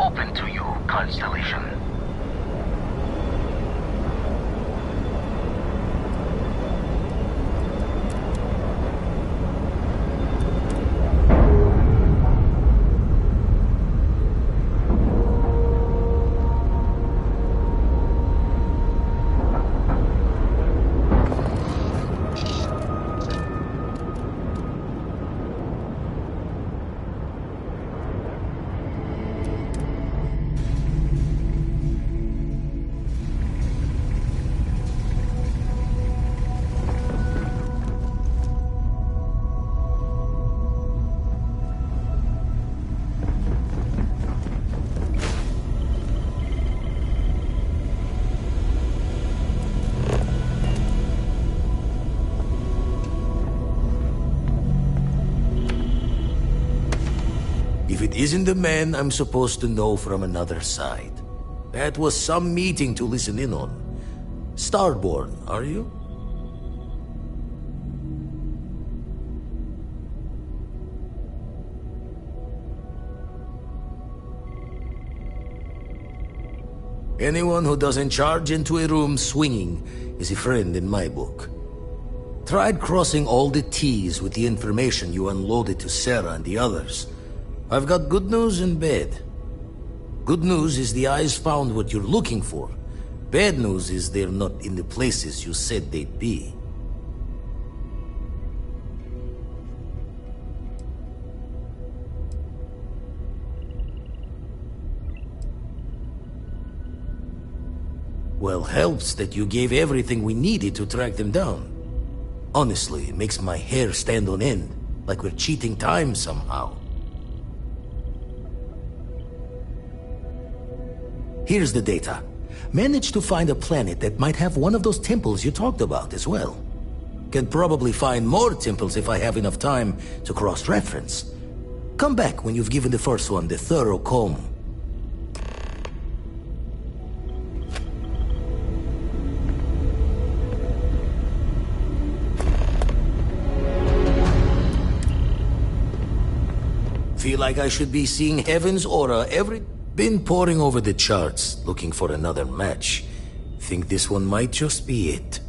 open to you, Constellation. If it isn't the man I'm supposed to know from another side. That was some meeting to listen in on. Starborn, are you? Anyone who doesn't charge into a room swinging is a friend in my book. Tried crossing all the T's with the information you unloaded to Sarah and the others. I've got good news and bad. Good news is the eyes found what you're looking for. Bad news is they're not in the places you said they'd be. Well, helps that you gave everything we needed to track them down. Honestly, it makes my hair stand on end, like we're cheating time somehow. Here's the data. Managed to find a planet that might have one of those temples you talked about as well. Can probably find more temples if I have enough time to cross-reference. Come back when you've given the first one the thorough comb. Feel like I should be seeing heaven's aura every... Been poring over the charts, looking for another match. Think this one might just be it.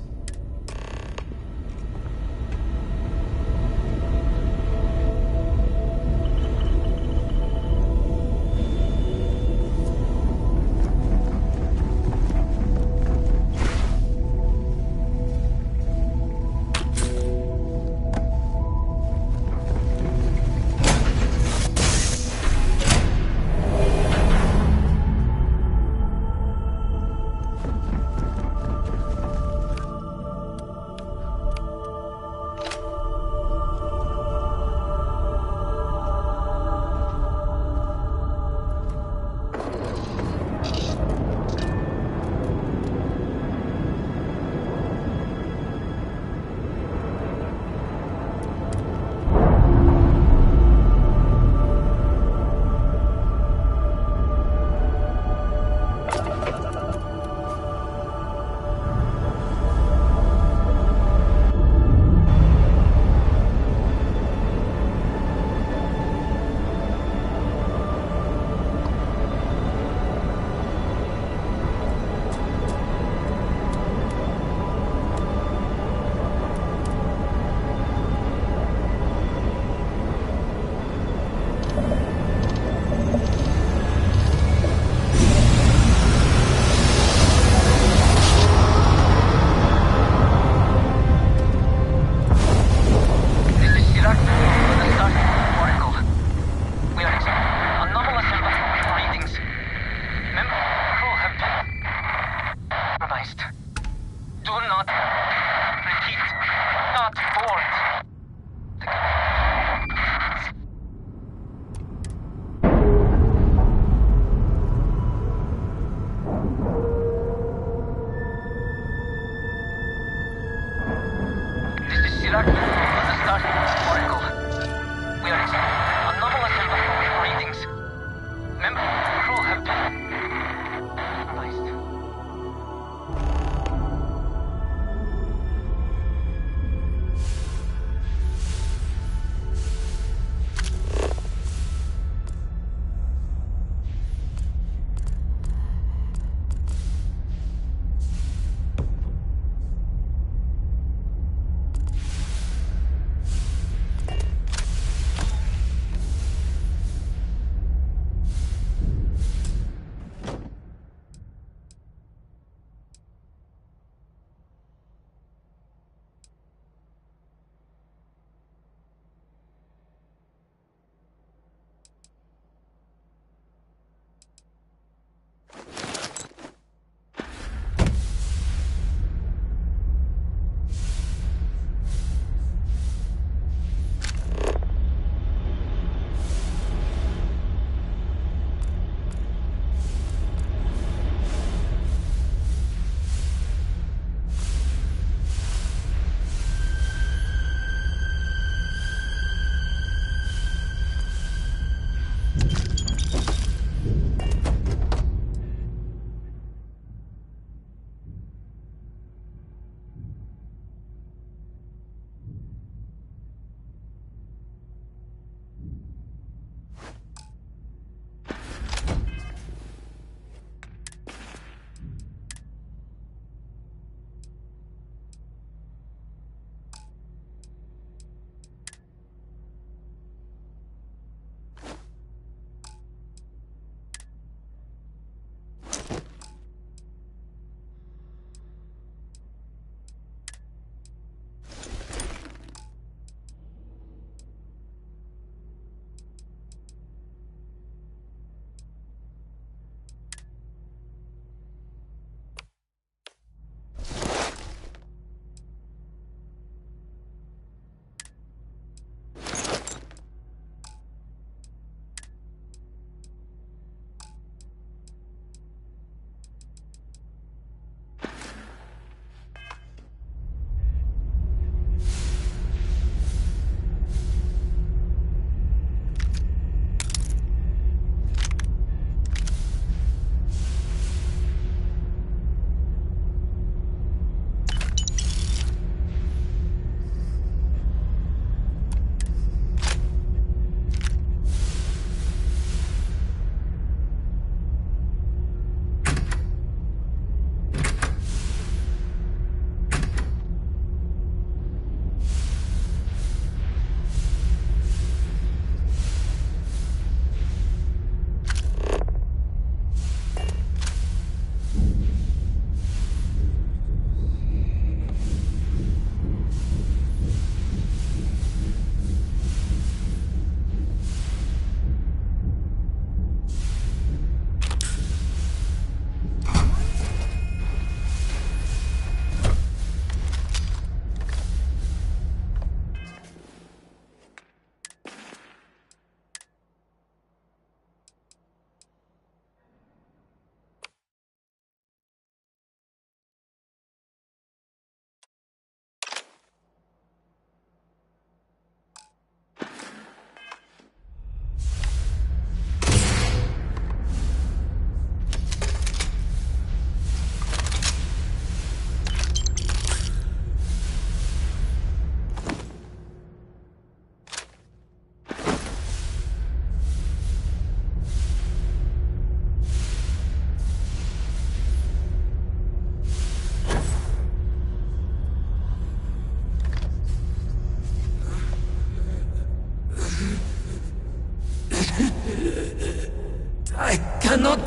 cannot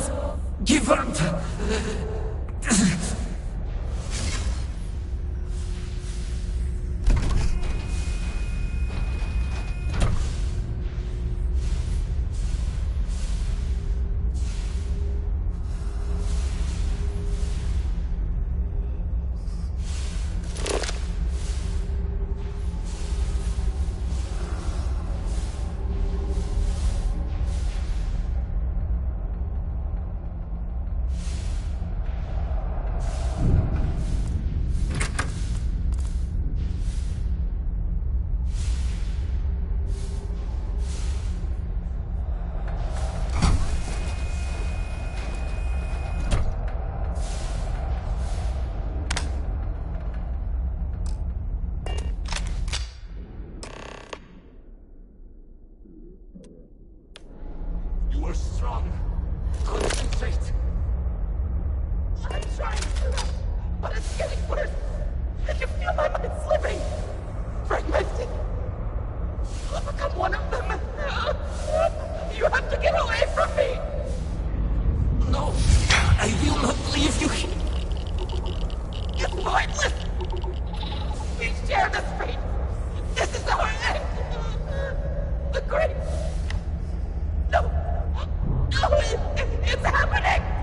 give up. You are strong. Concentrate. I'm trying to, but it's getting worse. I can feel my mind slipping. Fragmented. I'll become one of them. You have to get away from me. No, I will not leave you here. It's pointless. We share this fate. This is our end. The great... No. No, it's happening.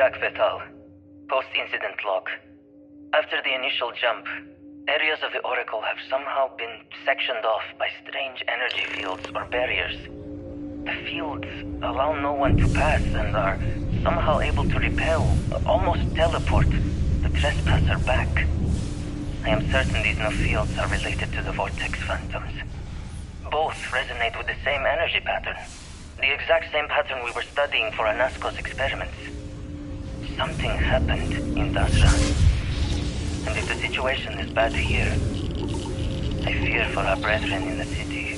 Sirac Vital. Post-incident log. After the initial jump, areas of the Oracle have somehow been sectioned off by strange energy fields or barriers. The fields allow no one to pass and are somehow able to repel, almost teleport, the trespasser back. I am certain these new fields are related to the Vortex Phantoms. Both resonate with the same energy pattern. The exact same pattern we were studying for Anasco's experiments. Something happened in Dasra. And if the situation is bad here, I fear for our brethren in the city.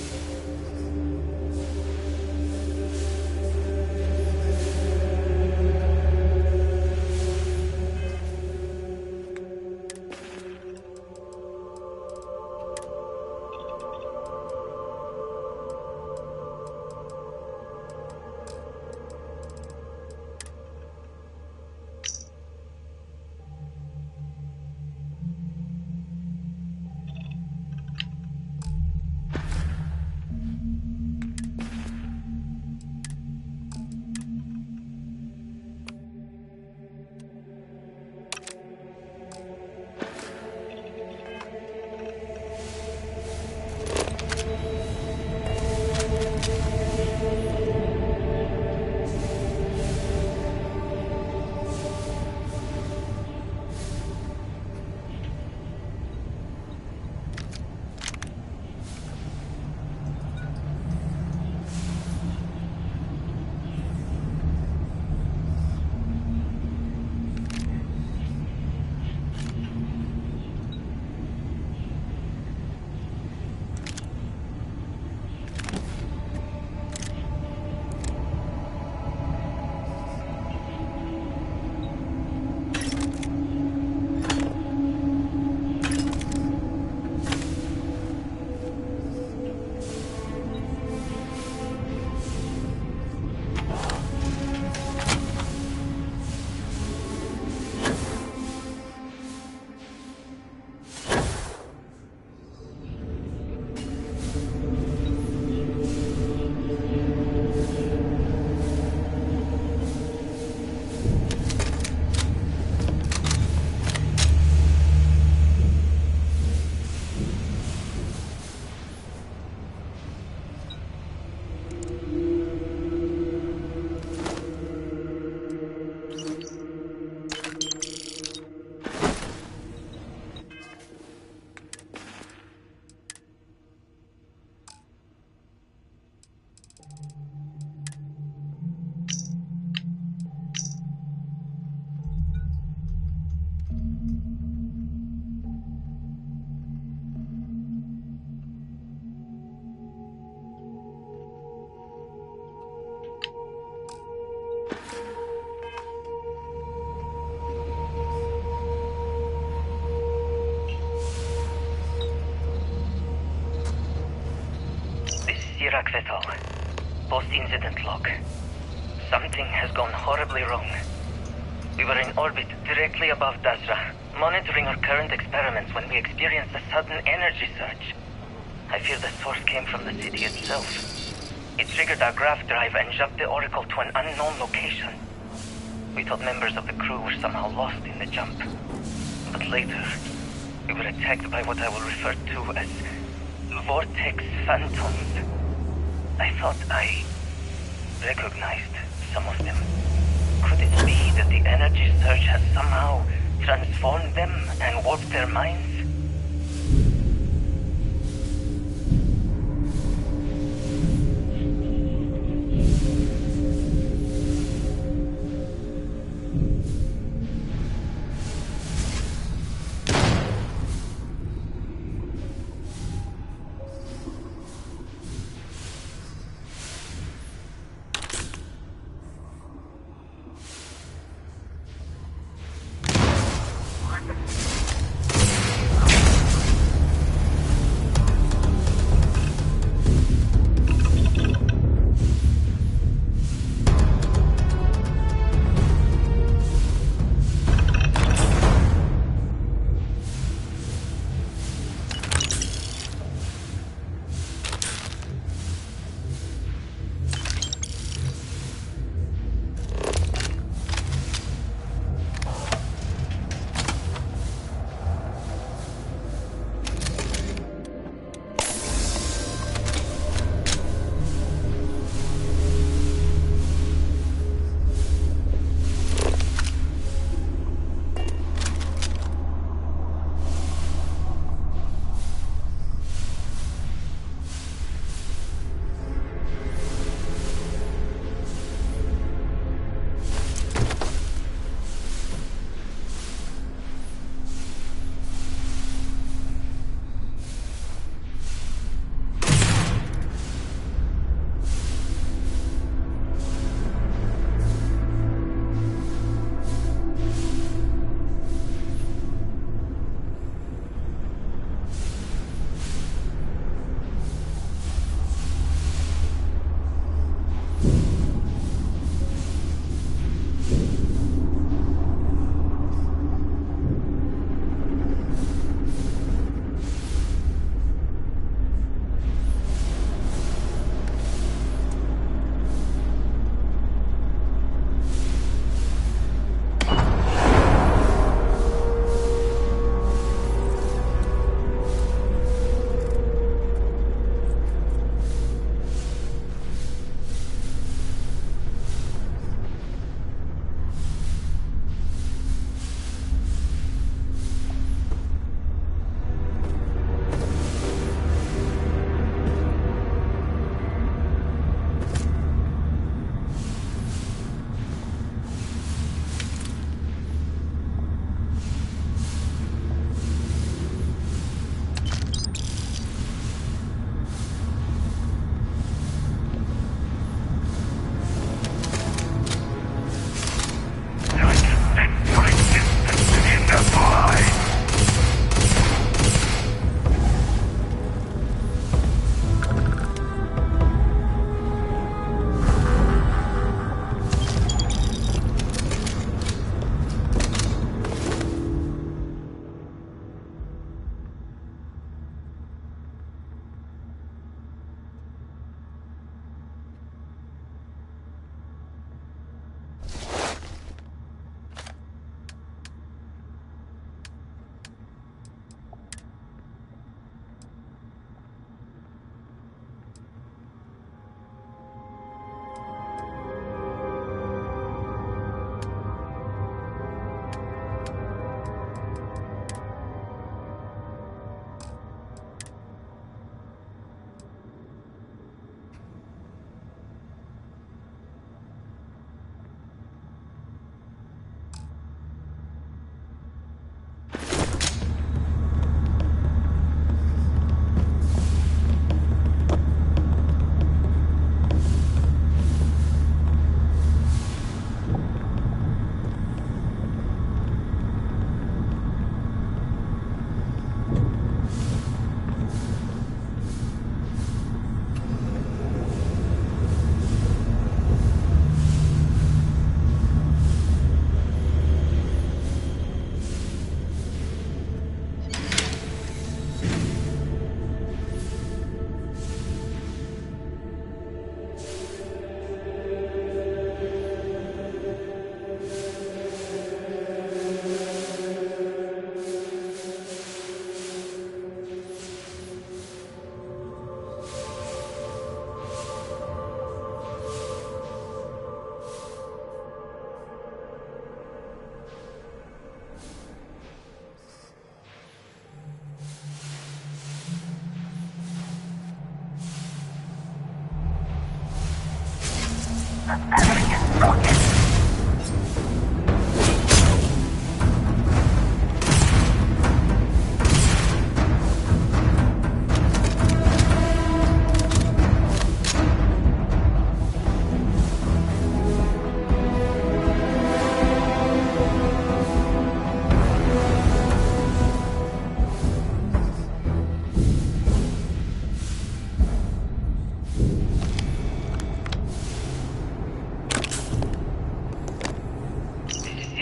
Sirac Vital. Post-incident log. Something has gone horribly wrong. We were in orbit directly above Dasra, monitoring our current experiments when we experienced a sudden energy surge. I fear the source came from the city itself. It triggered our grav drive and jumped the Oracle to an unknown location. We thought members of the crew were somehow lost in the jump. But later, we were attacked by what I will refer to as Vortex Phantoms. I thought I recognized some of them. Could it be that the energy surge has somehow transformed them and warped their minds?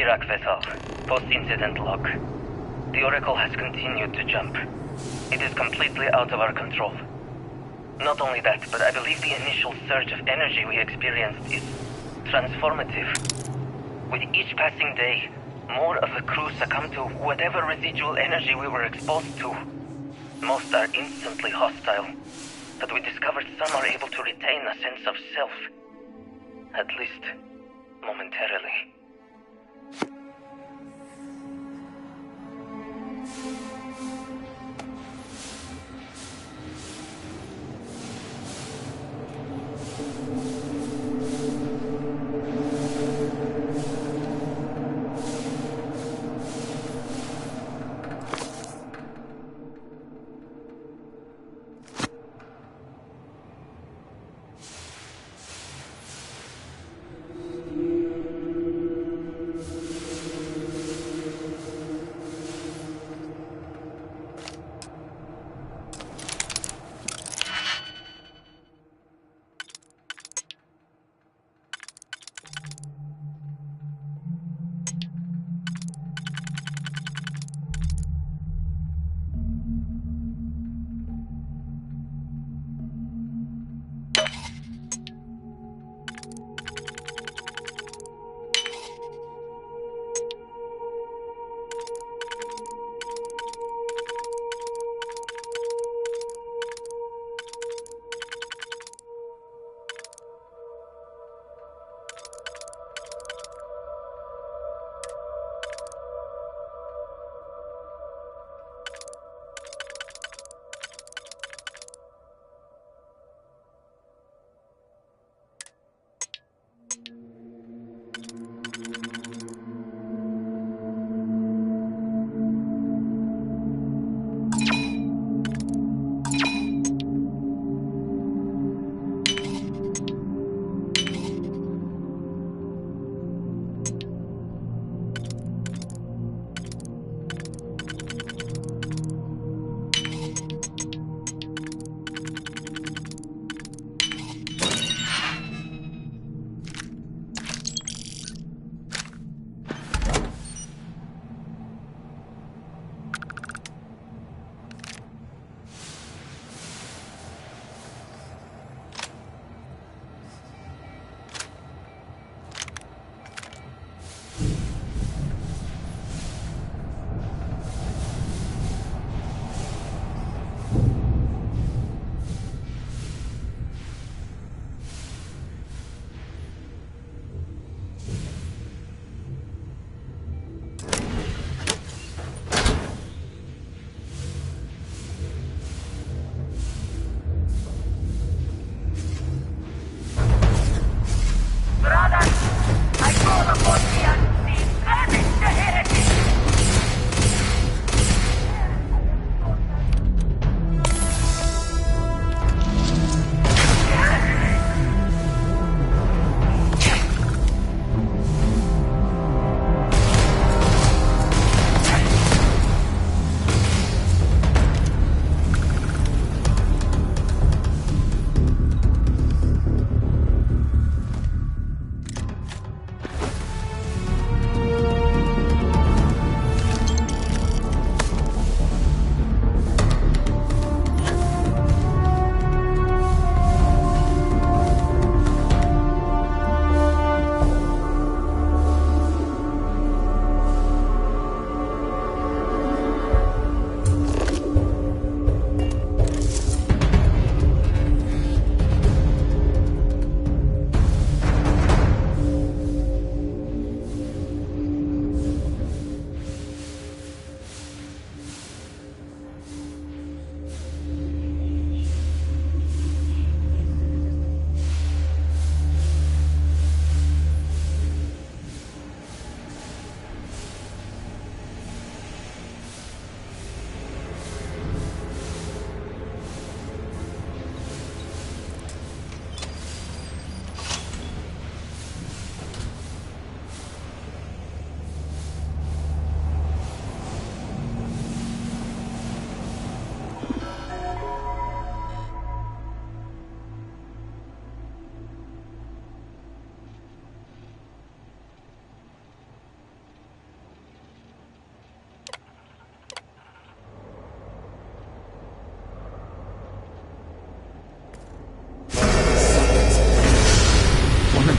Iraq vessel. Post-incident log. The Oracle has continued to jump. It is completely out of our control. Not only that, but I believe the initial surge of energy we experienced is transformative. With each passing day, more of the crew succumb to whatever residual energy we were exposed to. Most are instantly hostile, but we discovered some are able to retain a sense of self. At least, momentarily.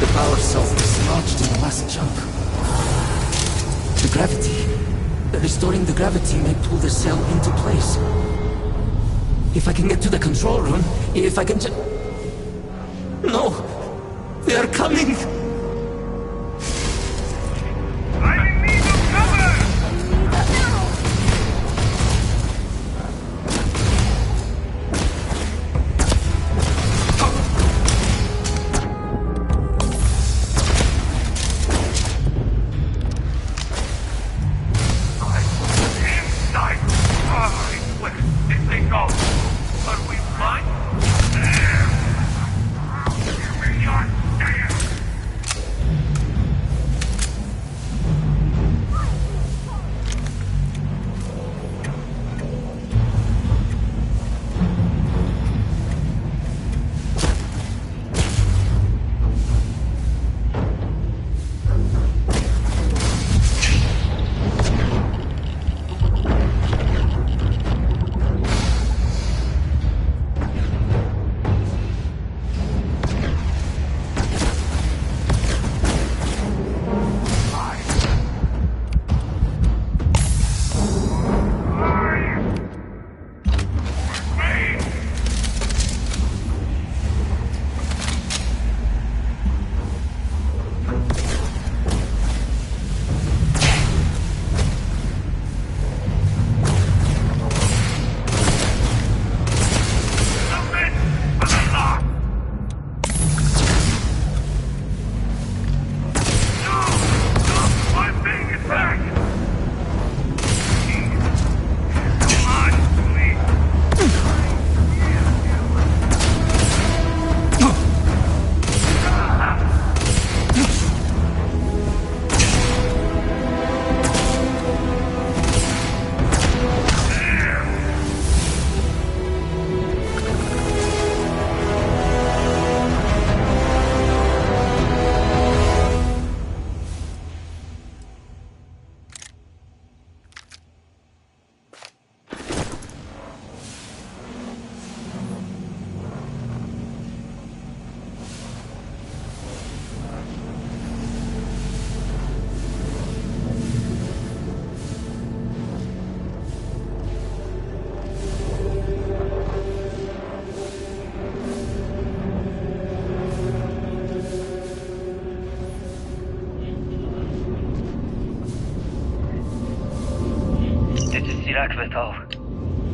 The power cell was launched in the last jump. The gravity. Restoring the gravity may pull the cell into place. If I can get to the control room, if I can just... No! They are coming! I'm in need of cover!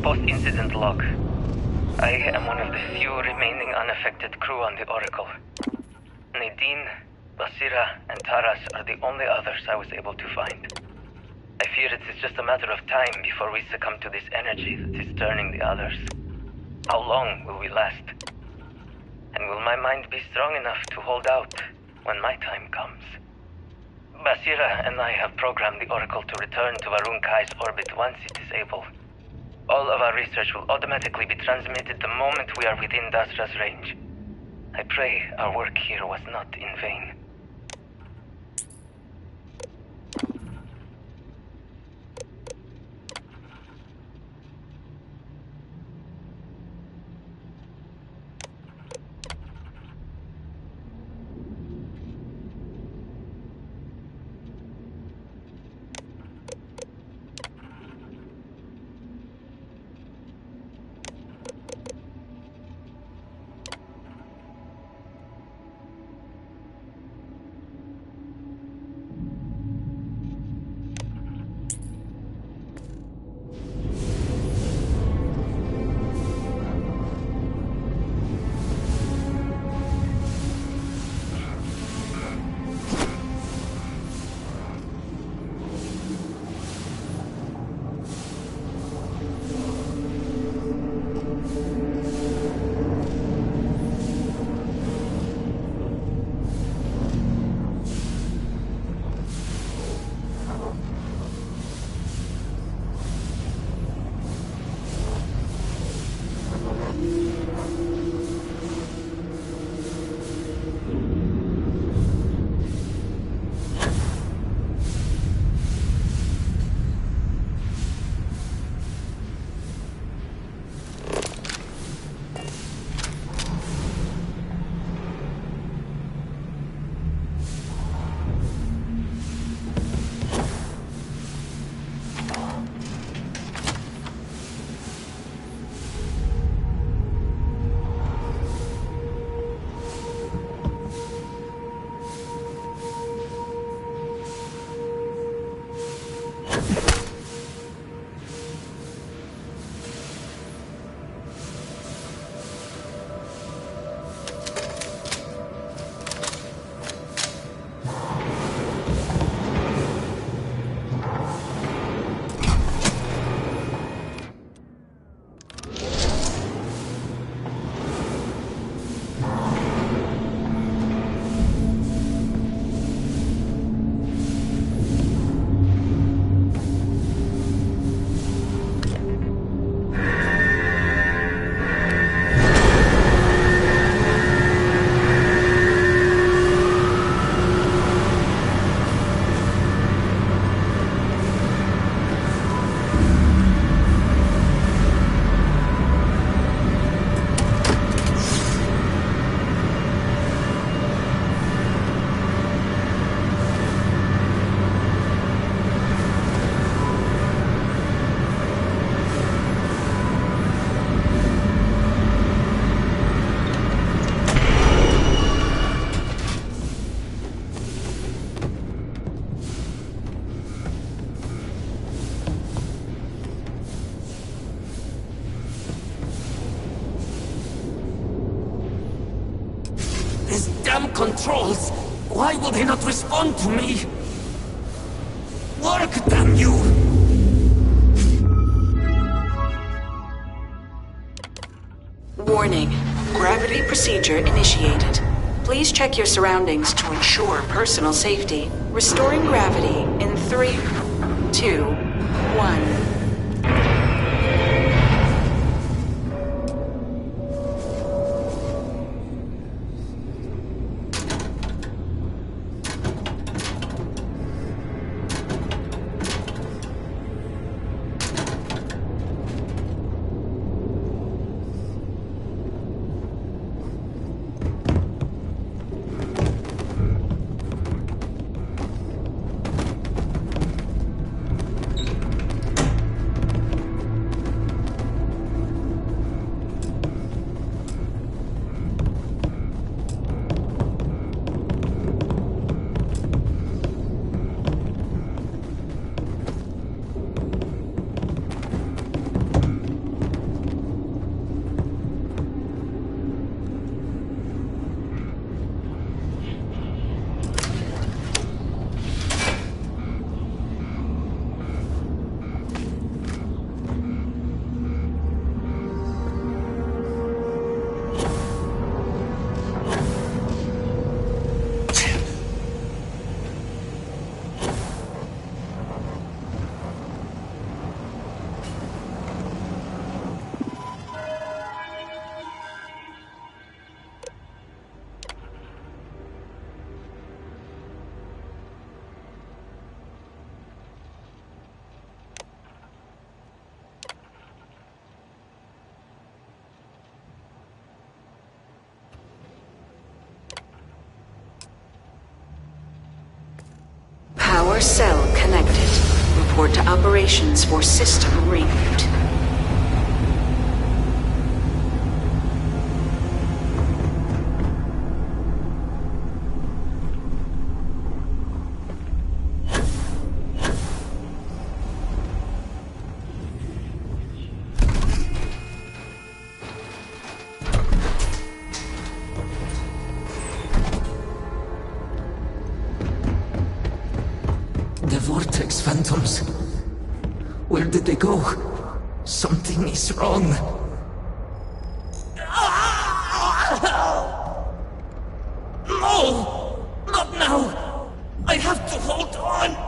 Post-incident log. I am one of the few remaining unaffected crew on the Oracle. Nadine, Basira, and Taras are the only others I was able to find. I fear it is just a matter of time before we succumb to this energy that is turning the others. How long will we last? And will my mind be strong enough to hold out when my time comes? Basira and I have programmed the Oracle to return to Varun Kai's orbit once it is able. All of our research will automatically be transmitted the moment we are within Dasra's range. I pray our work here was not in vain. These damn controls! Why will they not respond to me? Work, damn you! Warning. Gravity procedure initiated. Please check your surroundings to ensure personal safety. Restoring gravity in 3, 2, 1. Power cell connected. Report to operations for system reboot. The vortex phantoms. Where did they go? Something is wrong. No! Not now! I have to hold on!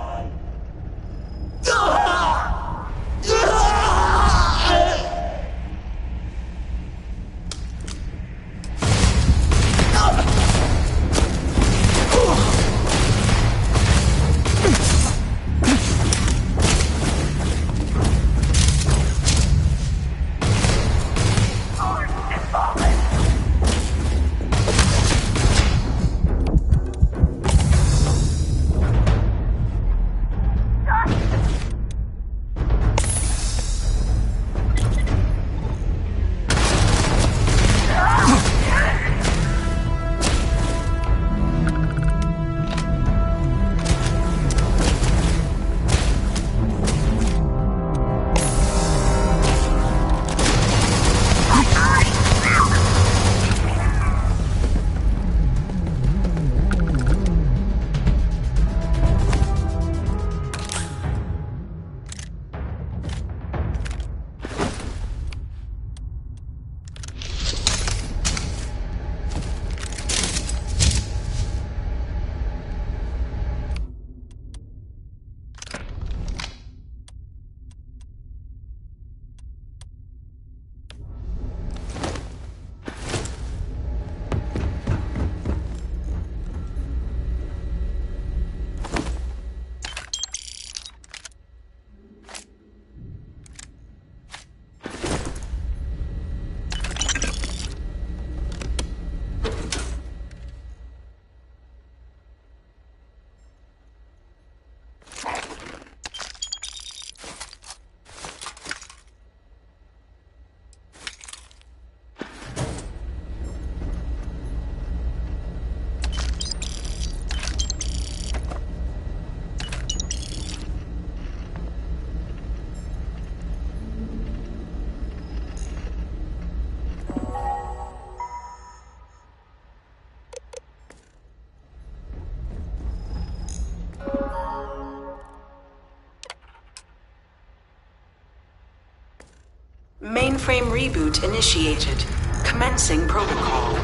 mainframe reboot initiated. Commencing protocol.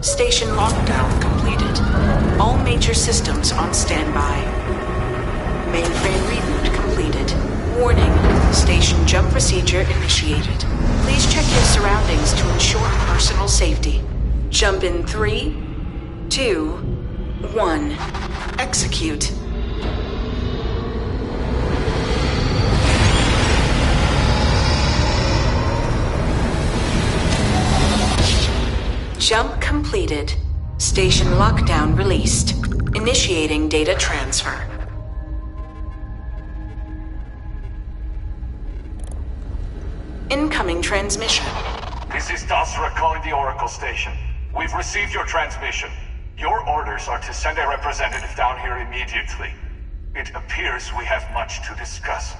Station lockdown completed. All major systems on standby. Mainframe reboot completed. Warning, station jump procedure initiated. Please check your surroundings to ensure personal safety. Jump in 3, 2, 1. Execute. Jump completed. Station lockdown released. Initiating data transfer. Incoming transmission. This is Dasra calling the Oracle Station. We've received your transmission. Your orders are to send a representative down here immediately. It appears we have much to discuss.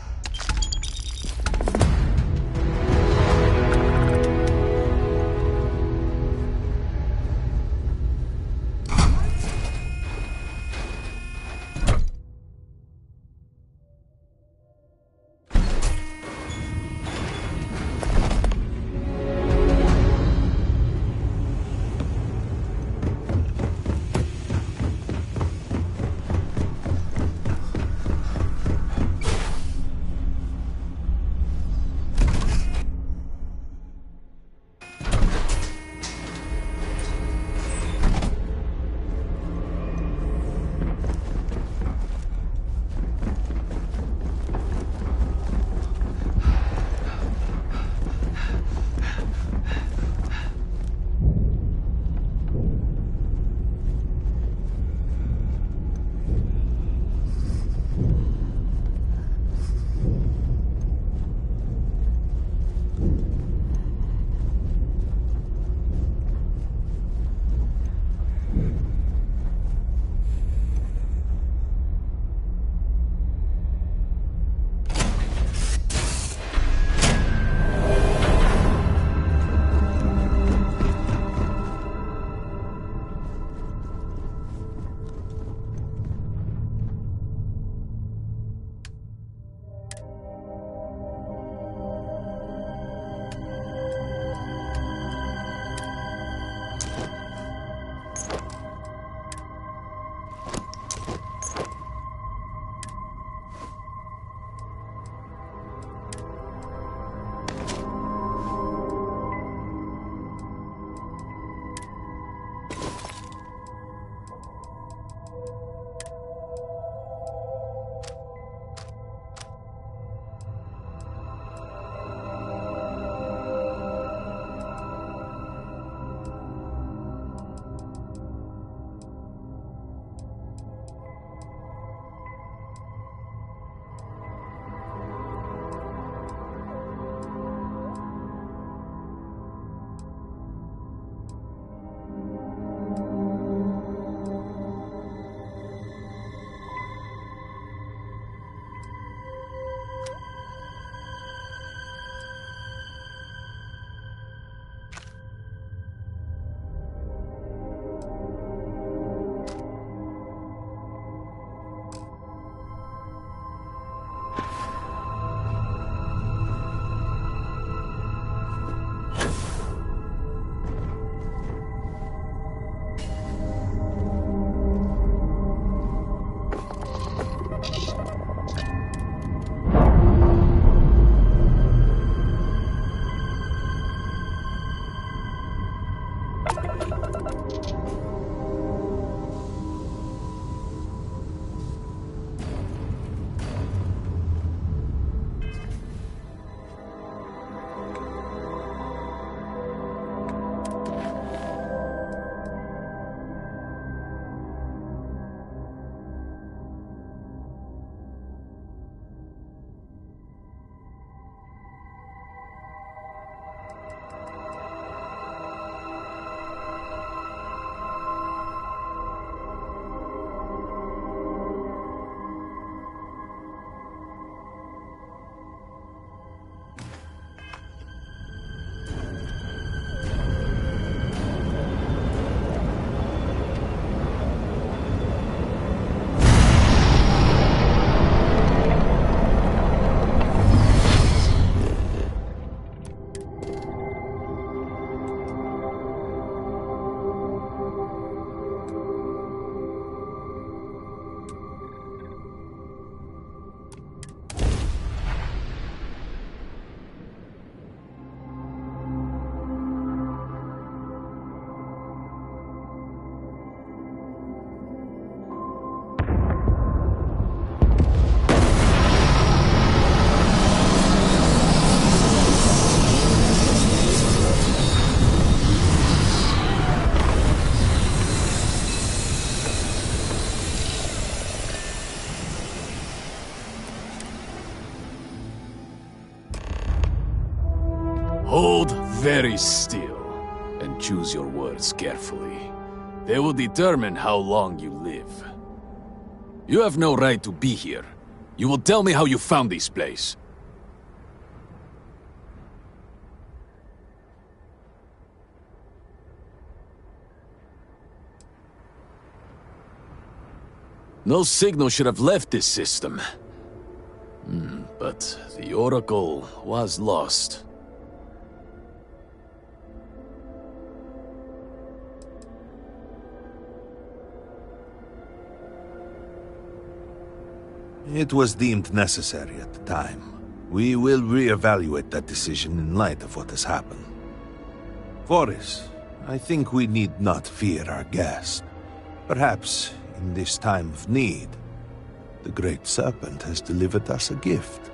very still and choose your words carefully. They will determine how long you live. You have no right to be here. You will tell me how you found this place. No signal should have left this system. But the Oracle was lost. It was deemed necessary at the time. We will re-evaluate that decision in light of what has happened. Voris, I think we need not fear our guest. Perhaps, in this time of need, the Great Serpent has delivered us a gift.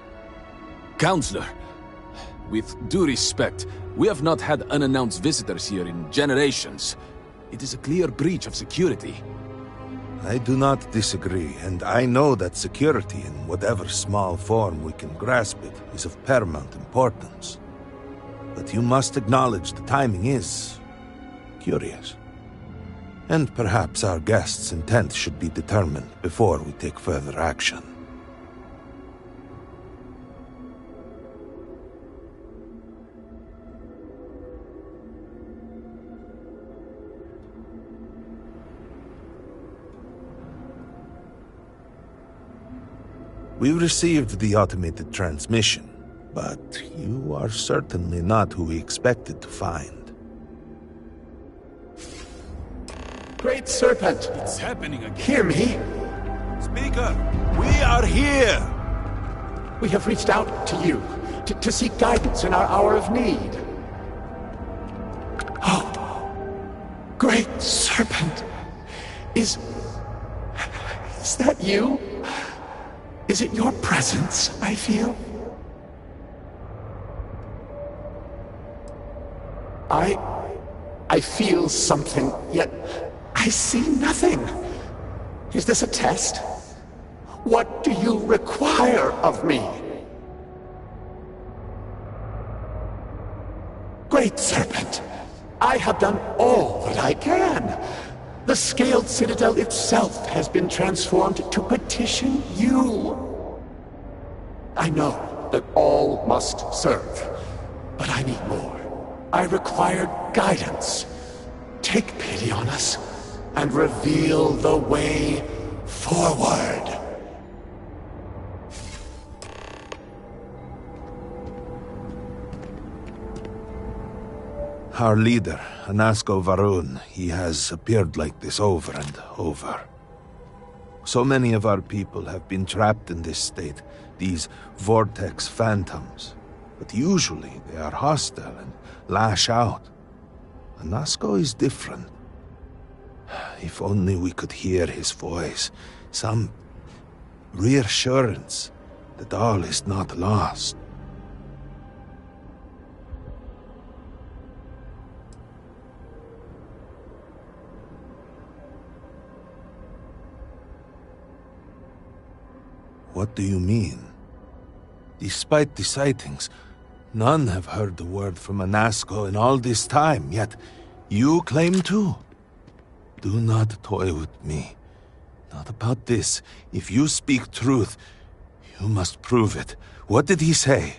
Counselor, with due respect, we have not had unannounced visitors here in generations. It is a clear breach of security. I do not disagree, and I know that security, in whatever small form we can grasp it, is of paramount importance. But you must acknowledge the timing is curious. And perhaps our guest's intent should be determined before we take further action. We received the automated transmission, but you are certainly not who we expected to find. Great Serpent! It's happening again. Hear me! Speaker, we are here! We have reached out to you to seek guidance in our hour of need. Oh, Great Serpent! Is that you? Is it your presence I feel? I feel something, yet I see nothing. Is this a test? What do you require of me? Great Serpent, I have done all that I can. The Scaled Citadel itself has been transformed to petition you. I know that all must serve, but I need more. I require guidance. Take pity on us and reveal the way forward. Our leader, Anasko Varun, he has appeared like this over and over. So many of our people have been trapped in this state, these vortex phantoms. But usually they are hostile and lash out. Anasko is different. If only we could hear his voice, some reassurance that all is not lost. What do you mean? Despite the sightings, none have heard the word from Anasko in all this time, yet you claim to? Do not toy with me. Not about this. If you speak truth, you must prove it. What did he say?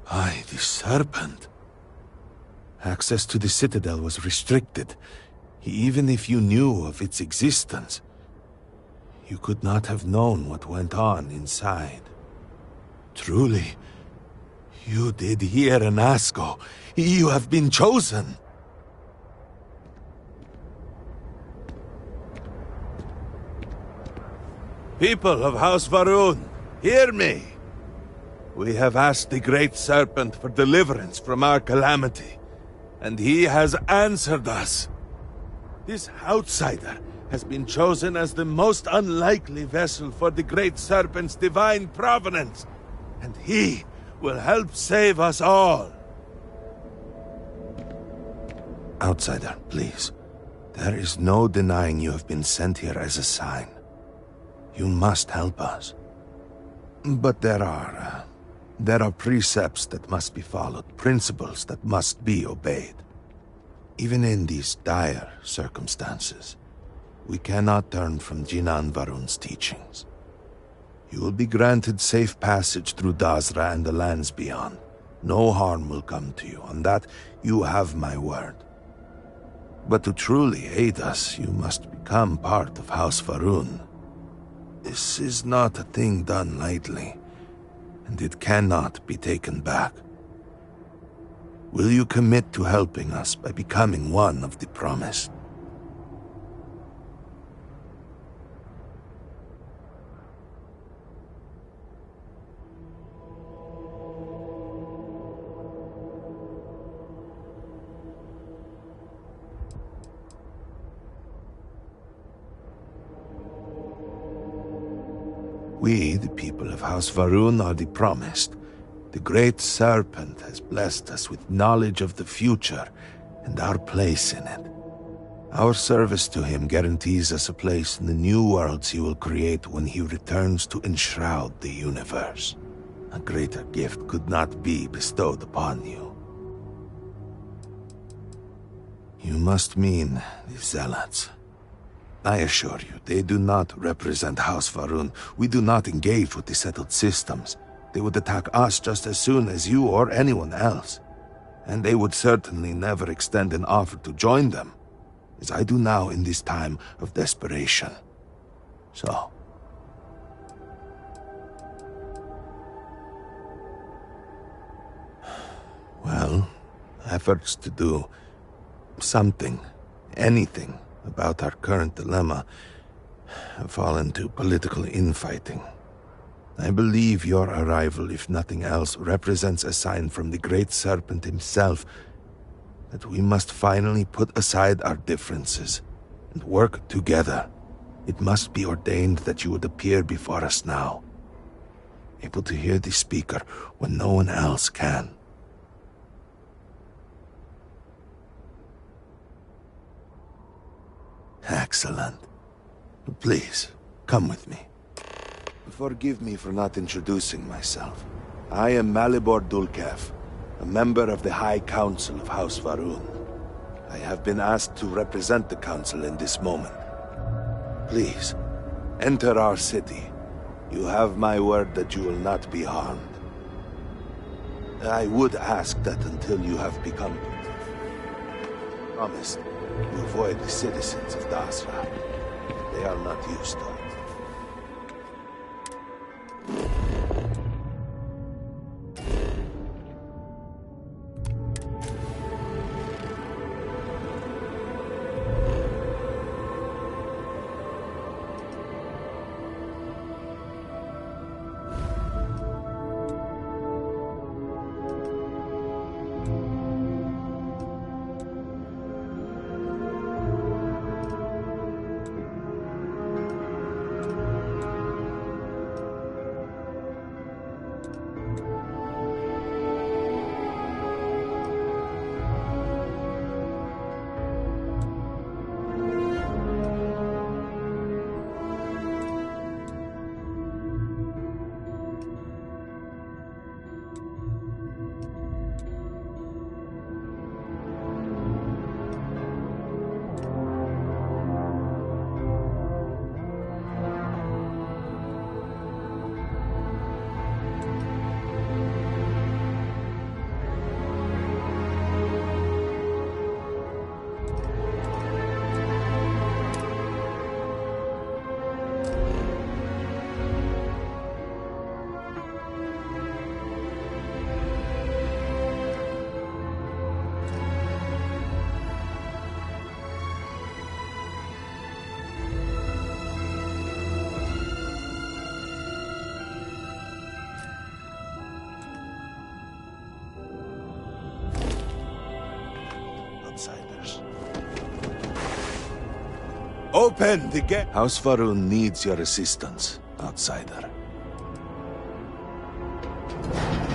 Aye, the Serpent. Access to the Citadel was restricted. Even if you knew of its existence, you could not have known what went on inside. Truly, you did hear Anasko. You have been chosen. People of House Varun, hear me. We have asked the Great Serpent for deliverance from our calamity, and he has answered us. This outsider has been chosen as the most unlikely vessel for the Great Serpent's divine providence, and he will help save us all. Outsider, please. There is no denying you have been sent here as a sign. You must help us. But there are precepts that must be followed, principles that must be obeyed. Even in these dire circumstances, we cannot turn from Jinan Varun's teachings. You will be granted safe passage through Dazra and the lands beyond. No harm will come to you. On that, you have my word. But to truly aid us, you must become part of House Varun. This is not a thing done lightly, and it cannot be taken back. Will you commit to helping us by becoming one of the promised? We, the people of House Varun, are the promised. The Great Serpent has blessed us with knowledge of the future and our place in it. Our service to him guarantees us a place in the new worlds he will create when he returns to enshroud the universe. A greater gift could not be bestowed upon you. You must mean the Zealots. I assure you, they do not represent House Varun. We do not engage with the settled systems. They would attack us just as soon as you or anyone else. And they would certainly never extend an offer to join them, as I do now in this time of desperation. So... well, efforts to do something, anything, about our current dilemma have fallen to political infighting. I believe your arrival, if nothing else, represents a sign from the Great Serpent himself that we must finally put aside our differences and work together. It must be ordained that you would appear before us now, able to hear the speaker when no one else can. Excellent. Please, come with me. Forgive me for not introducing myself. I am Malibor Dulkev, a member of the High Council of House Varun. I have been asked to represent the Council in this moment. Please, enter our city. You have my word that you will not be harmed. I would ask that until you have become promised, to avoid the citizens of Dazra. They are not used to it. Open the gate! House Varun needs your assistance, outsider.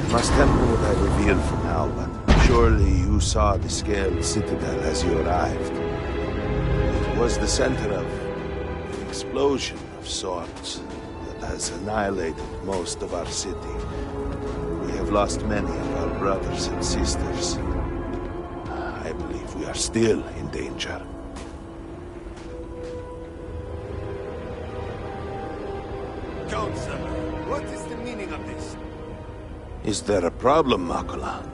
You must temper what I reveal for now, but Surely you saw the scaled citadel as you arrived. It was the center of an explosion of sorts that has annihilated most of our city. We have lost many of our brothers and sisters. I believe we are still in danger. Counselor, what is the meaning of this? Is there a problem, Makula?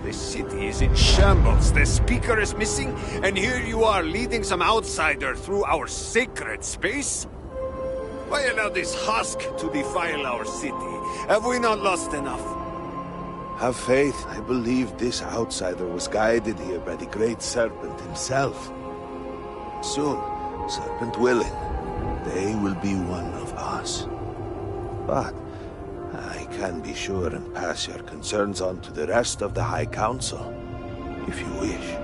The city is in shambles, the speaker is missing, and here you are leading some outsider through our sacred space? Why allow this husk to defile our city? Have we not lost enough? Have faith. I believe this outsider was guided here by the Great Serpent himself. Soon, Serpent willing, they will be one of us. But I can be sure and pass your concerns on to the rest of the High Council, if you wish.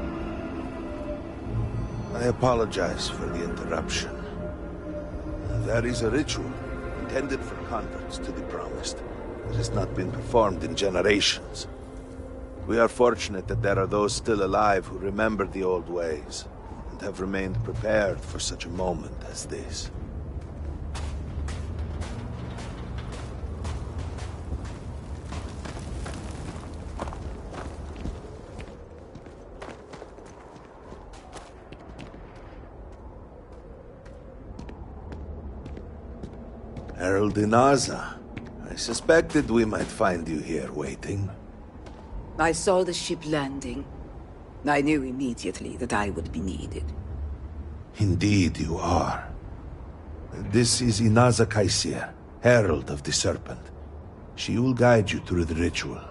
I apologize for the interruption. There is a ritual intended for converts to the Promised that has not been performed in generations. We are fortunate that there are those still alive who remember the old ways and have remained prepared for such a moment as this. Herald Inaza, I suspected we might find you here waiting. I saw the ship landing. I knew immediately that I would be needed. Indeed you are. This is Inaza Kaisir, Herald of the Serpent. She will guide you through the ritual.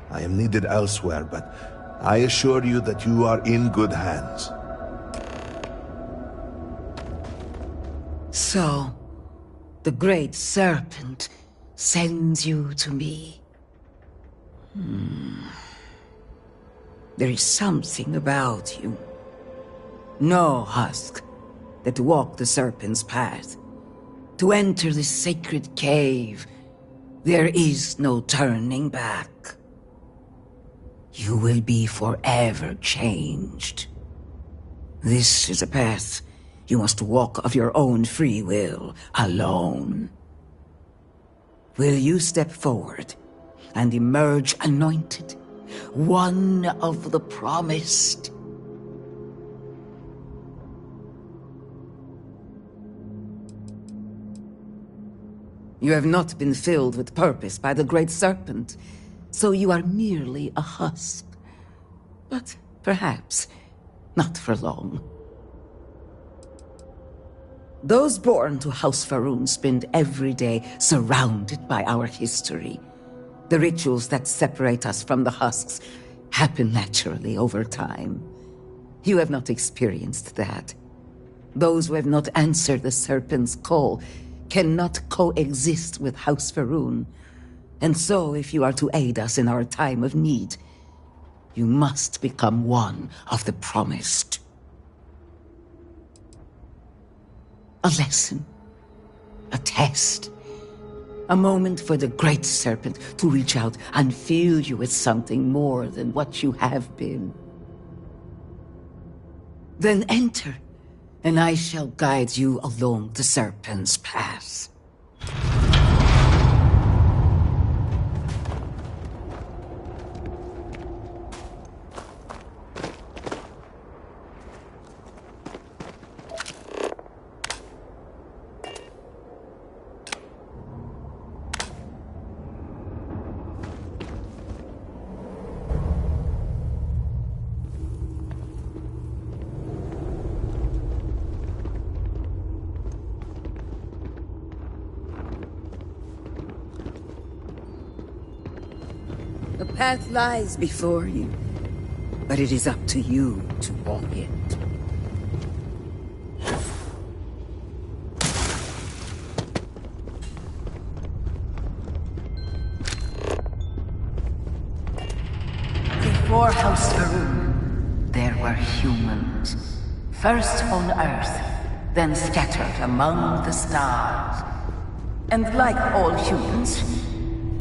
I am needed elsewhere, but I assure you that you are in good hands. So, the Great Serpent sends you to me. There is something about you. No husk that walk the Serpent's path. To enter this sacred cave, there is no turning back. You will be forever changed. This is a path you must walk of your own free will, alone. Will you step forward and emerge anointed, one of the Promised? You have not been filled with purpose by the Great Serpent, so you are merely a husk. But perhaps not for long. Those born to House Faroon spend every day surrounded by our history. The rituals that separate us from the husks happen naturally over time. You have not experienced that. Those who have not answered the Serpent's call cannot coexist with House Faroon. And so, if you are to aid us in our time of need, you must become one of the Promised. A lesson, a test, a moment for the Great Serpent to reach out and fill you with something more than what you have been. Then enter, and I shall guide you along the Serpent's path. The path lies before you, but it is up to you to walk it. Before House Faroon, there were humans. First on Earth, then scattered among the stars. And like all humans,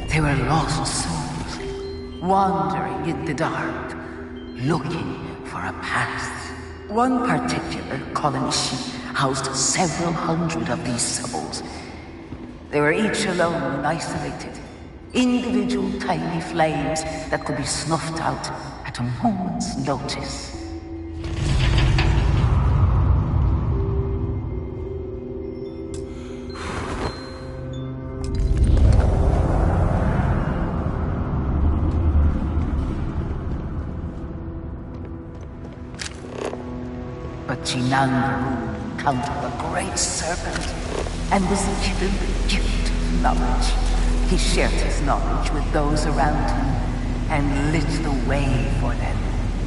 they were lost souls, wandering in the dark, looking for a path. One particular colony ship housed several hundred of these souls. They were each alone and isolated, individual tiny flames that could be snuffed out at a moment's notice. But Jinan encountered the great serpent and was given the gift of knowledge. He shared his knowledge with those around him and lit the way for them.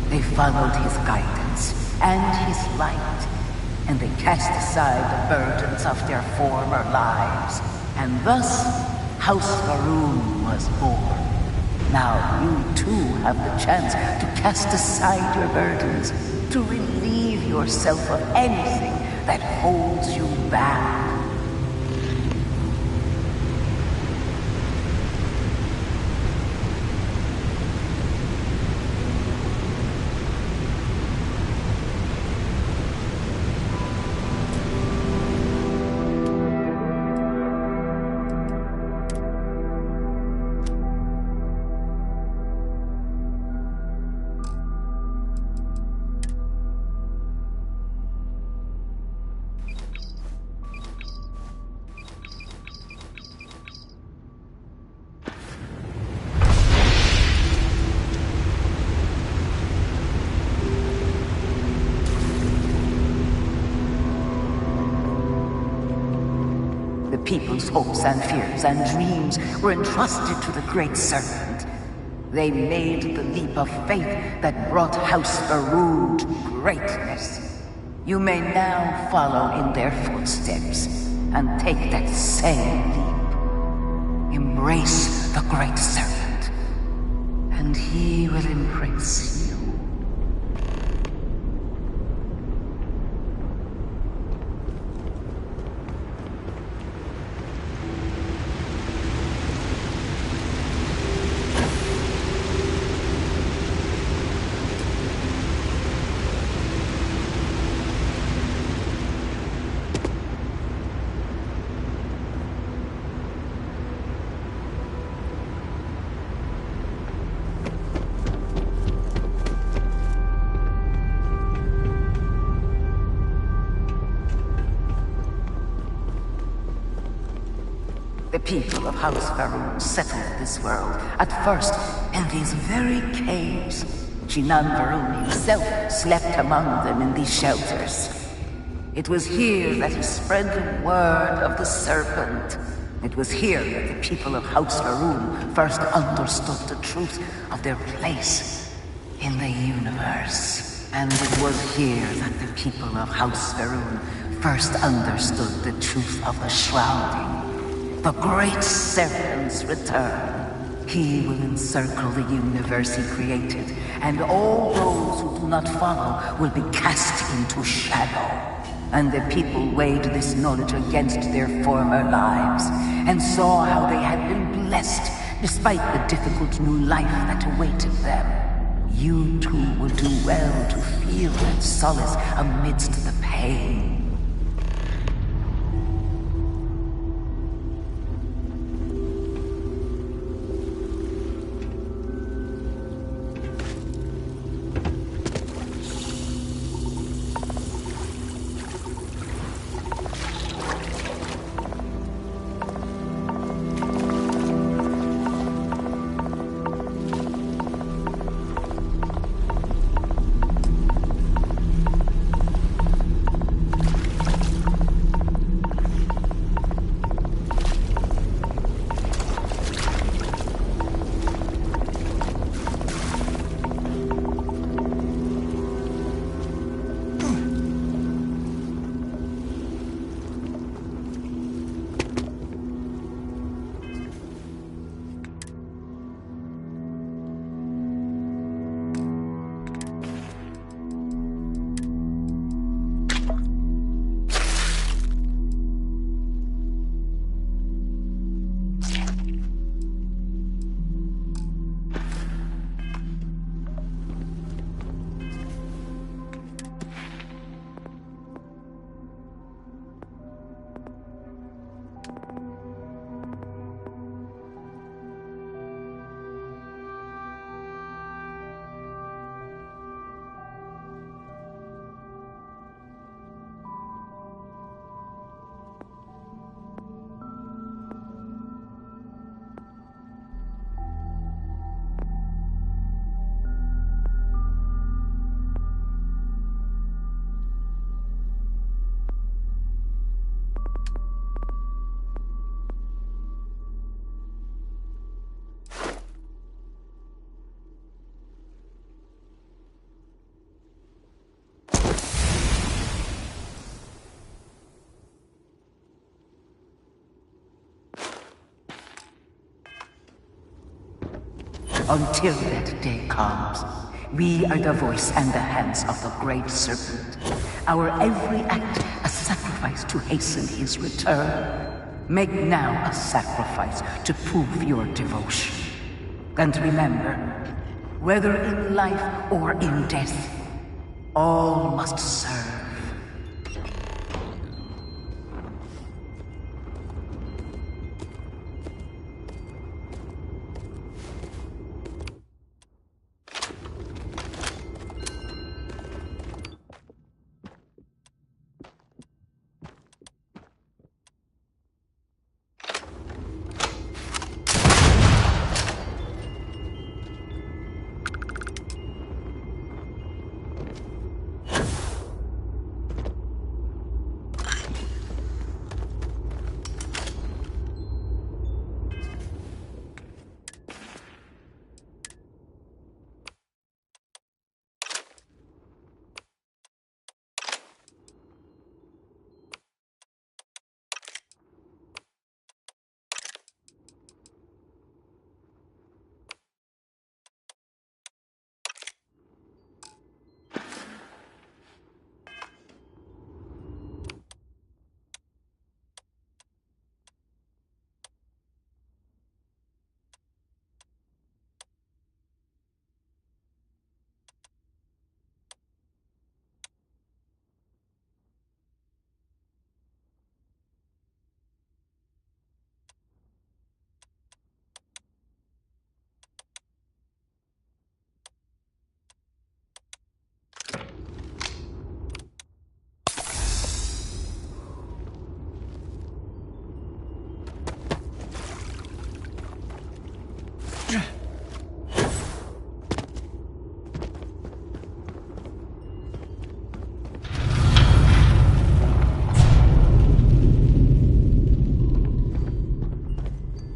They followed his guidance and his light, and they cast aside the burdens of their former lives. And thus, House Varun was born. Now you too have the chance to cast aside your burdens, to relieve yourself of anything that holds you back. People's hopes and fears and dreams were entrusted to the Great Serpent. They made the leap of faith that brought House Varun to greatness. You may now follow in their footsteps and take that same leap. Embrace the Great Serpent, and he will embrace you. The people of House Varun settled this world, at first in these very caves. Jinan Varun himself slept among them in these shelters. It was here that he spread the word of the serpent. It was here that the people of House Varun first understood the truth of their place in the universe. And it was here that the people of House Varun first understood the truth of the shrouding. The Great Serpent's return. He will encircle the universe he created, and all those who do not follow will be cast into shadow. And the people weighed this knowledge against their former lives, and saw how they had been blessed despite the difficult new life that awaited them. You too will do well to feel that solace amidst the pain. until that day comes. We are the voice and the hands of the Great Serpent. Our every act a sacrifice to hasten his return. Make now a sacrifice to prove your devotion. And remember, whether in life or in death, all must serve.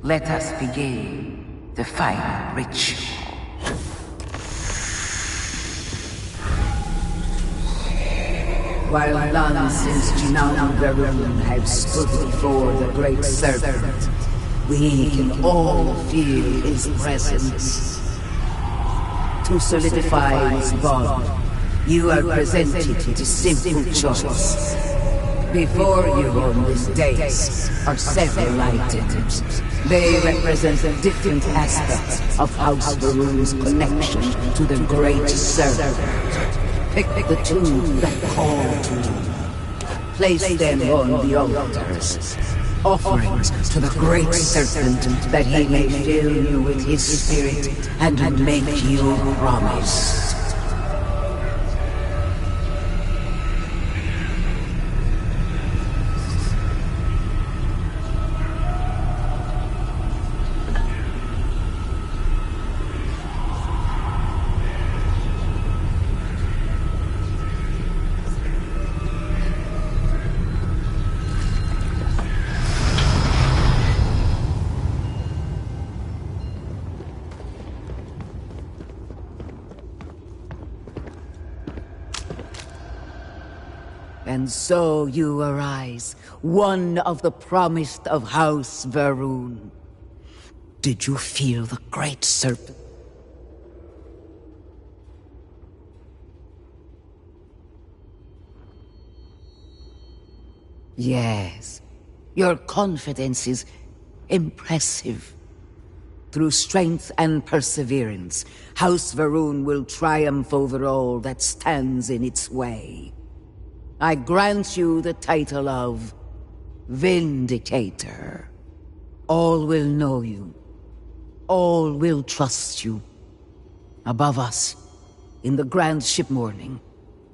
Let us begin the final ritual. While none since Jinan Varun have stood before the Great Serpent, we can all feel his presence. To solidify his bond, you are presented with a simple choice. Before you on this dais are several items. They represent different aspects of House Varun's connection to the Great Serpent. Pick the two that call to you. Place them on the altars. Offerings to the Great Serpent that he may fill you with his spirit and make you promise. And so you arise, one of the promised of House Varun. Did you feel the Great Serpent? Yes, your confidence is impressive. Through strength and perseverance, House Varun will triumph over all that stands in its way. I grant you the title of Vindicator. All will know you. All will trust you. Above us, in the grand ship morning,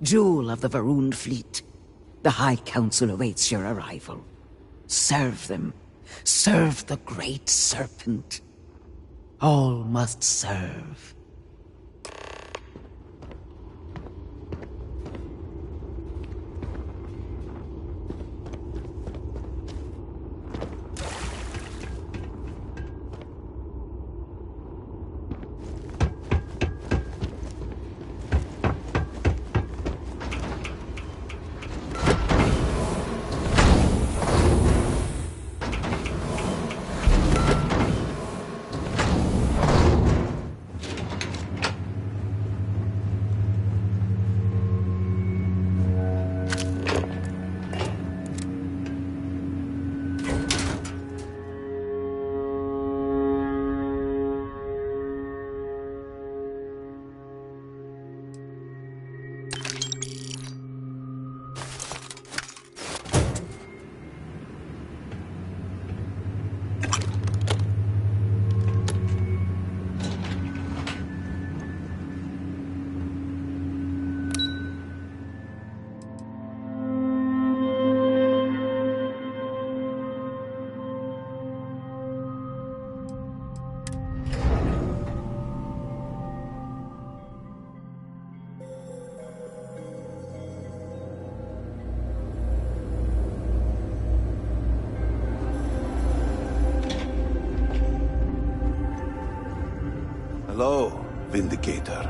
jewel of the Varun fleet, the High Council awaits your arrival. Serve them. Serve the Great Serpent. All must serve. Vindicator.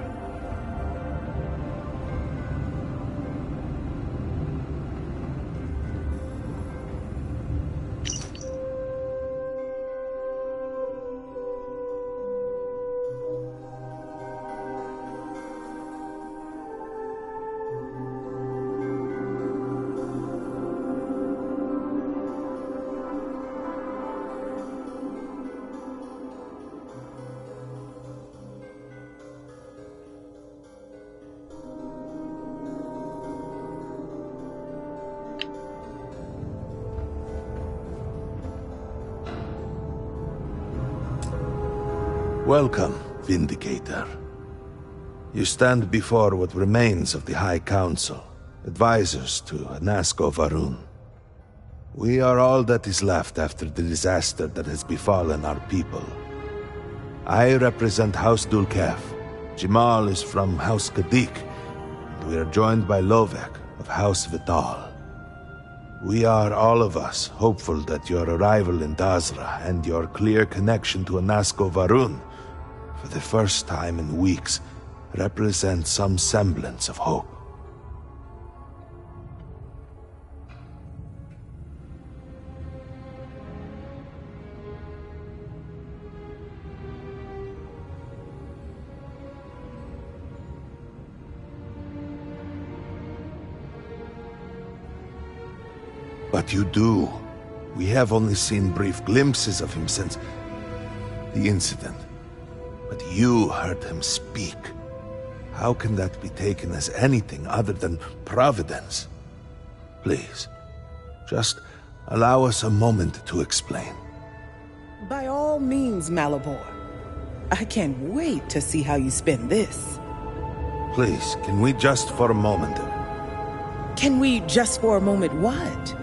Welcome, Vindicator. You stand before what remains of the High Council, advisors to Anasko Varun. We are all that is left after the disaster that has befallen our people. I represent House Dulkef. Jamal is from House Kadik, and we are joined by Lovek of House Vital. We are, all of us, hopeful that your arrival in Dazra and your clear connection to Anasko Varun, for the first time in weeks, represent some semblance of hope. But you do. We have only seen brief glimpses of him since the incident. But you heard him speak. How can that be taken as anything other than providence? Please, just allow us a moment to explain. By all means, Malabor. I can't wait to see how you spend this. Please, can we just for a moment... Can we just for a moment what?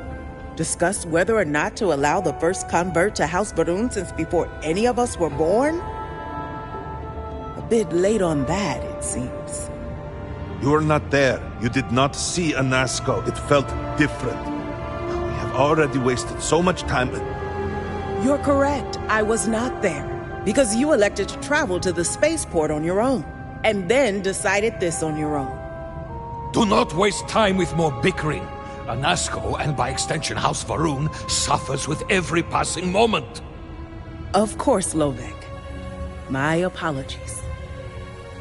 Discuss whether or not to allow the first convert to House Varun since before any of us were born? A bit late on that, it seems. You were not there. You did not see Anasko. It felt different. We have already wasted so much time. You're correct. I was not there. Because you elected to travel to the spaceport on your own. And then decided this on your own. Do not waste time with more bickering. Anasko, and by extension House Varun, suffers with every passing moment. Of course, Lovek. My apologies.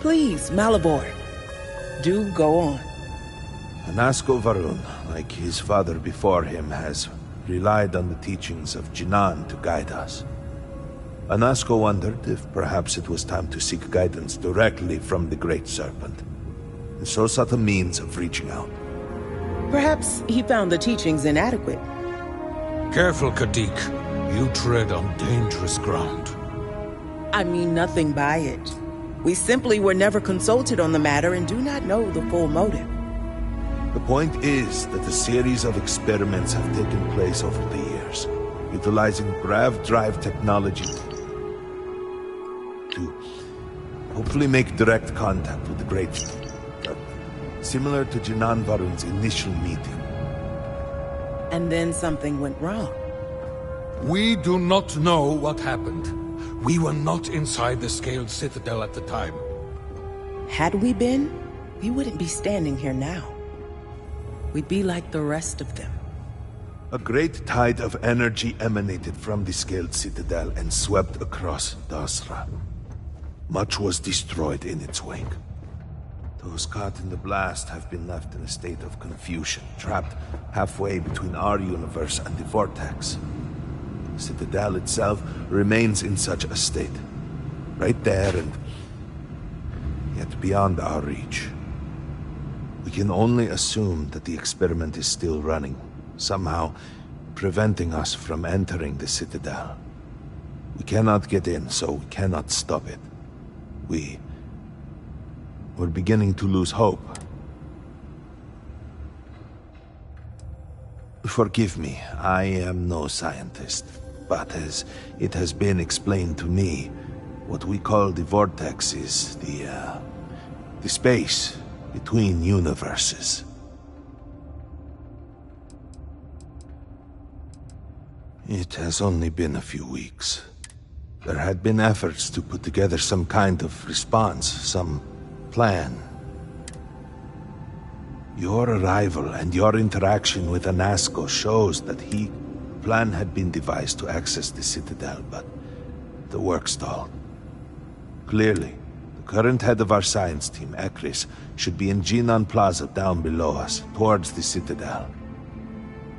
Please, Malabor, do go on. Anasko Varun, like his father before him, has relied on the teachings of Jinan to guide us. Anasko wondered if perhaps it was time to seek guidance directly from the Great Serpent, and so sought a means of reaching out. Perhaps he found the teachings inadequate. Careful, Kadik. You tread on dangerous ground. I mean nothing by it. We simply were never consulted on the matter and do not know the full motive. The point is that a series of experiments have taken place over the years, utilizing grav drive technology to hopefully make direct contact with the Great Serpent. Similar to Jinan Varun's initial meeting. And then something went wrong. We do not know what happened. We were not inside the Scaled Citadel at the time. Had we been, we wouldn't be standing here now. We'd be like the rest of them. A great tide of energy emanated from the Scaled Citadel and swept across Dazra. Much was destroyed in its wake. Those caught in the blast have been left in a state of confusion, trapped halfway between our universe and the Vortex. The Citadel itself remains in such a state. Right there and yet beyond our reach. We can only assume that the experiment is still running, somehow preventing us from entering the Citadel. We cannot get in, so we cannot stop it. We're beginning to lose hope. Forgive me, I am no scientist, but as it has been explained to me, what we call the Vortex is the space between universes. It has only been a few weeks. There had been efforts to put together some kind of response, some plan. Your arrival and your interaction with Anasco shows that a plan had been devised to access the Citadel, but the work stalled. Clearly, the current head of our science team, Ekris, should be in Jinan Plaza down below us, towards the Citadel.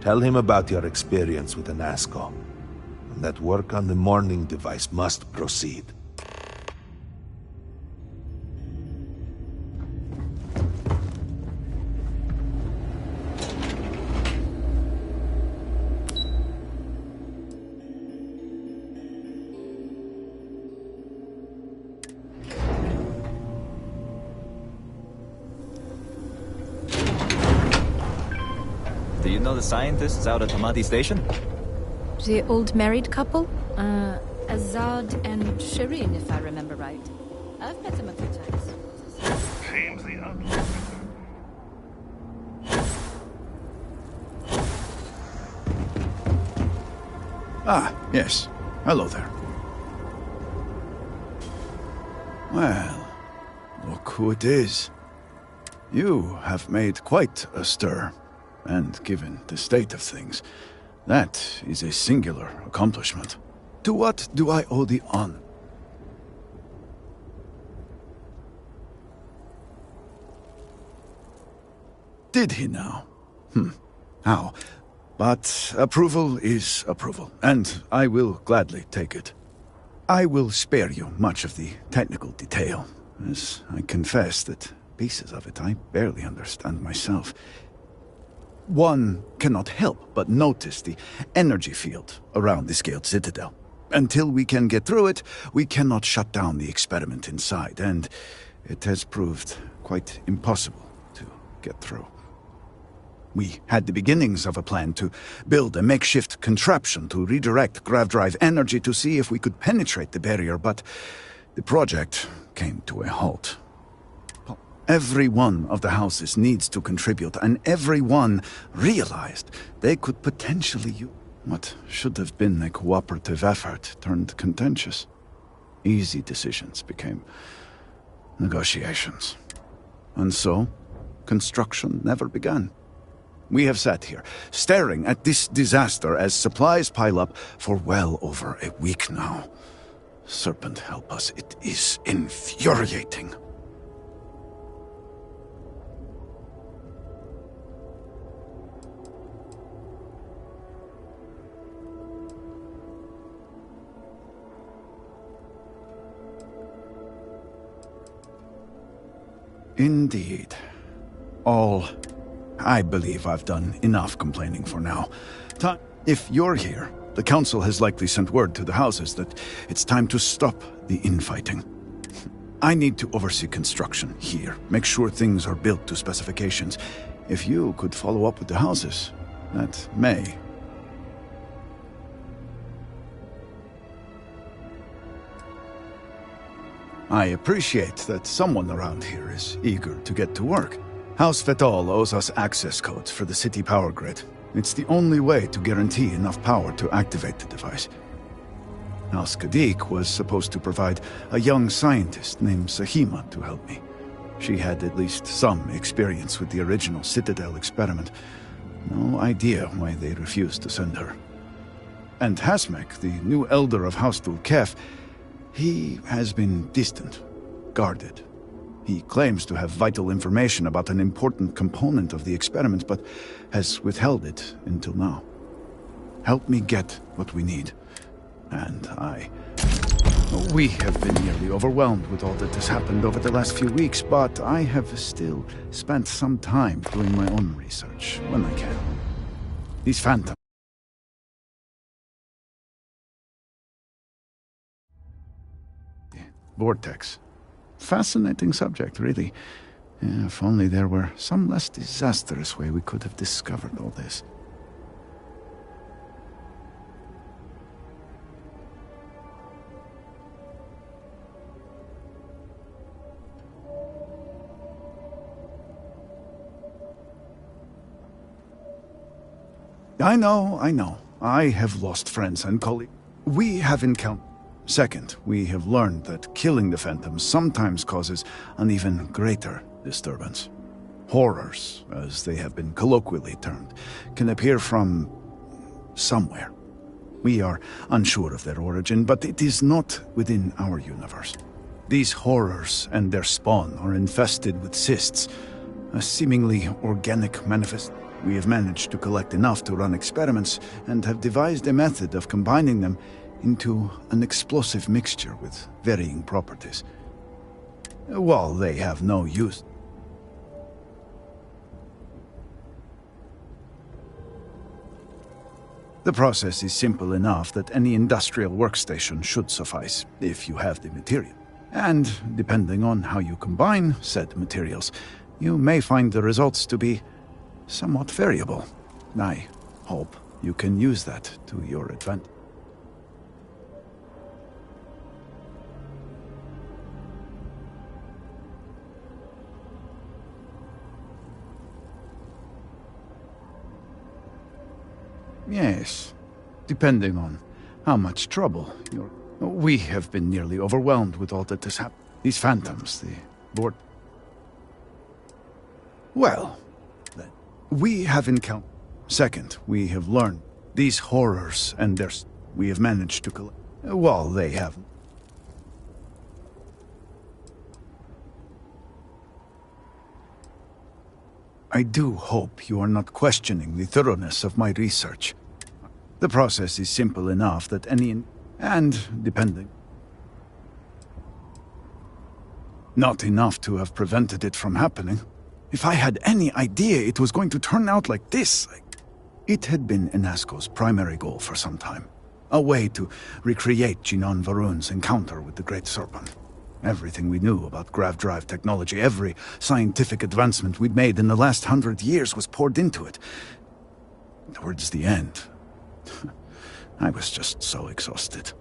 Tell him about your experience with Anasco, and that work on the morning device must proceed. Do you know the scientists out at Hamadi Station? The old married couple? Azad and Shireen, if I remember right. I've met them a few times. Seems the outlook. Ah, yes. Hello there. Well, look who it is. You have made quite a stir. And given the state of things, that is a singular accomplishment. To what do I owe the honor? Did he now? How? But approval is approval, and I will gladly take it. I will spare you much of the technical detail, as I confess that pieces of it I barely understand myself. One cannot help but notice the energy field around the Scaled Citadel. Until we can get through it, we cannot shut down the experiment inside, and it has proved quite impossible to get through. We had the beginnings of a plan to build a makeshift contraption to redirect grav drive energy to see if we could penetrate the barrier, but the project came to a halt. Every one of the houses needs to contribute, and every one realized they could potentially use what should have been a cooperative effort turned contentious. Easy decisions became negotiations. And so, construction never began. We have sat here, staring at this disaster as supplies pile up for well over a week now. Serpent help us, it is infuriating. Indeed. I believe I've done enough complaining for now. If you're here, the Council has likely sent word to the houses that it's time to stop the infighting. I need to oversee construction here, make sure things are built to specifications. If you could follow up with the houses, that may. I appreciate that someone around here is eager to get to work. House Fetal owes us access codes for the city power grid. It's the only way to guarantee enough power to activate the device. House Kadik was supposed to provide a young scientist named Sahima to help me. She had at least some experience with the original Citadel experiment. No idea why they refused to send her. And Hasmek, the new elder of House Dulkef, he has been distant, guarded. He claims to have vital information about an important component of the experiment, but has withheld it until now. Help me get what we need. And we have been nearly overwhelmed with all that has happened over the last few weeks, but I have still spent some time doing my own research when I can. These phantoms. Vortex. Fascinating subject, really. If only there were some less disastrous way we could have discovered all this. I know. I have lost friends and colleagues. We have encountered. Second, we have learned that killing the Phantoms sometimes causes an even greater disturbance. Horrors, as they have been colloquially termed, can appear from somewhere. We are unsure of their origin, but it is not within our universe. These horrors and their spawn are infested with cysts, a seemingly organic manifest. We have managed to collect enough to run experiments and have devised a method of combining them into an explosive mixture with varying properties. While they have no use. The process is simple enough that any industrial workstation should suffice, if you have the material. And, depending on how you combine said materials, you may find the results to be somewhat variable. I hope you can use that to your advantage. Yes, depending on how much trouble you're... We have been nearly overwhelmed with all that has happened. These phantoms, the board... Well, then, we have encountered... Second, we have learned these horrors and their... We have managed to collect... Well, they have... I do hope you are not questioning the thoroughness of my research. The process is simple enough that any... And, depending... Not enough to have prevented it from happening. If I had any idea it was going to turn out like this... It had been Inasco's primary goal for some time. A way to recreate Jinan Varun's encounter with the Great Serpent. Everything we knew about grav drive technology, every scientific advancement we'd made in the last 100 years was poured into it. Towards the end, I was just so exhausted.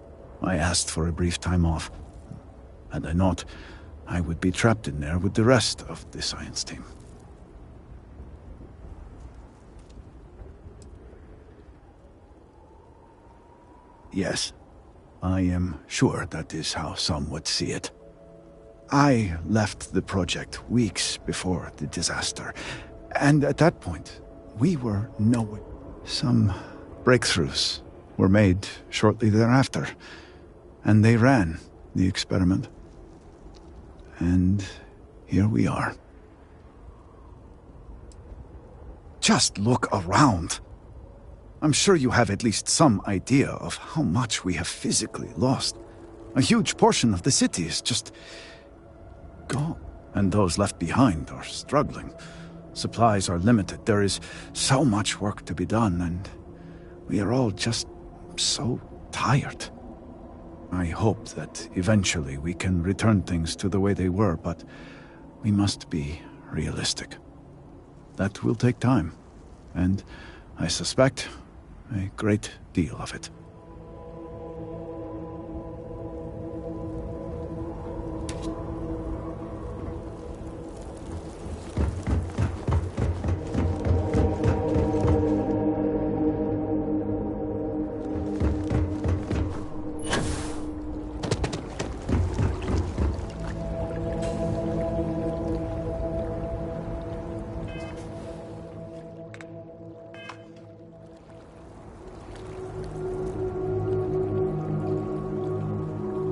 I asked for a brief time off. Had I not, I would be trapped in there with the rest of the science team. Yes, I am sure that is how some would see it. I left the project weeks before the disaster, and at that point, we were nowhere. Some breakthroughs were made shortly thereafter, and they ran the experiment. And here we are. Just look around. I'm sure you have at least some idea of how much we have physically lost. A huge portion of the city is just... gone. And those left behind are struggling. Supplies are limited. There is so much work to be done, and we are all just so tired. I hope that eventually we can return things to the way they were, but we must be realistic. That will take time, and I suspect a great deal of it.